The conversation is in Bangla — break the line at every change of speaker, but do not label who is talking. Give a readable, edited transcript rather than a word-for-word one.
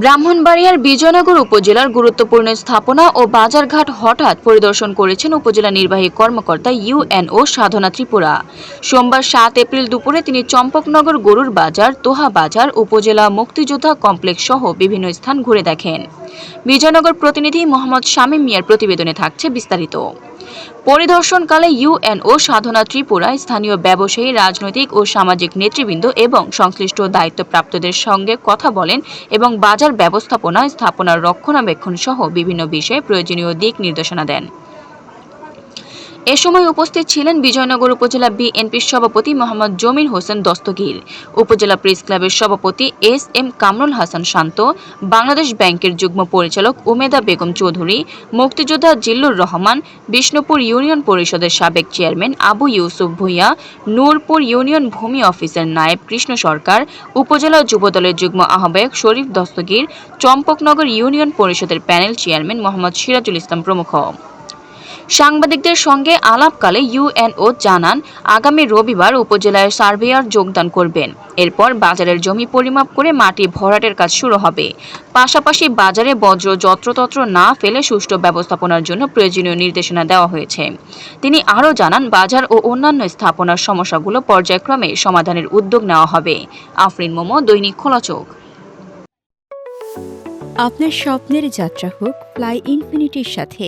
ব্রাহ্মণবাড়িয়ার বিজয়নগর উপজেলার গুরুত্বপূর্ণ স্থাপনা ও বাজারঘাট হঠাৎ পরিদর্শন করেছেন উপজেলা নির্বাহী কর্মকর্তা ইউএনও সাধনা ত্রিপুরা। সোমবার ৭ এপ্রিল দুপুরে তিনি চম্পকনগর গরুর বাজার, তোহা বাজার, উপজেলা মুক্তিযোদ্ধা কমপ্লেক্স সহ বিভিন্ন স্থান ঘুরে দেখেন। বিজয়নগর প্রতিনিধি মোহাম্মদ শামীম মিয়ার প্রতিবেদনে থাকছে বিস্তারিত। পরিদর্শনকালে ইউএনও সাধনা ত্রিপুরা স্থানীয় ব্যবসায়ী, রাজনৈতিক ও সামাজিক নেতৃবৃন্দ এবং সংশ্লিষ্ট দায়িত্বপ্রাপ্তদের সঙ্গে কথা বলেন এবং বাজার ব্যবস্থাপনা, স্থাপনার রক্ষণাবেক্ষণ সহ বিভিন্ন বিষয়ে প্রয়োজনীয় দিক নির্দেশনা দেন। এ সময় উপস্থিত ছিলেন বিজয়নগর উপজেলা বিএনপির সভাপতি মোহাম্মদ জমির হোসেন দস্তগীর, উপজেলা প্রেস ক্লাবের সভাপতি এস.এম. কামরুল হাসান শান্ত, বাংলাদেশ ব্যাংকের যুগ্ম পরিচালক উমেদা বেগম চৌধুরী, মুক্তিযোদ্ধা জিল্লুর রহমান, বিষ্ণুপুর ইউনিয়ন পরিষদের সাবেক চেয়ারম্যান আবু ইউসুফ ভূঁইয়া, নূরপুর ইউনিয়ন ভূমি অফিসের নায়েব কৃষ্ণ সরকার, উপজেলা যুবদলের যুগ্ম আহ্বায়ক শরীফ দস্তগীর, চম্পকনগর ইউনিয়ন পরিষদের প্যানেল চেয়ারম্যান মোহাম্মদ সিরাজুল ইসলাম প্রমুখ। সাংবাদিকদের সঙ্গে আলাপকালে ইউএনও জানান, আগামী রবিবার উপজেলায় সার্ভেয়ার যোগদান করবেন। এরপর বাজারের জমি পরিমাপ করে মাটি ভরাটের কাজ শুরু হবে। পাশাপাশি বাজারে বজ্র যত্রতত্র না ফেলে সুষ্ঠু ব্যবস্থাপনার জন্য প্রয়োজনীয় নির্দেশনা দেওয়া হয়েছে। তিনি আরও জানান, বাজার ও অন্যান্য স্থাপনার সমস্যাগুলো পর্যায়ক্রমে সমাধানের উদ্যোগ নেওয়া হবে। আফরিন মোমো, দৈনিক খোলা চোখ।
আপনার স্বপ্নের যাত্রা হোক ফ্লাই ইনফিনিটির সাথে।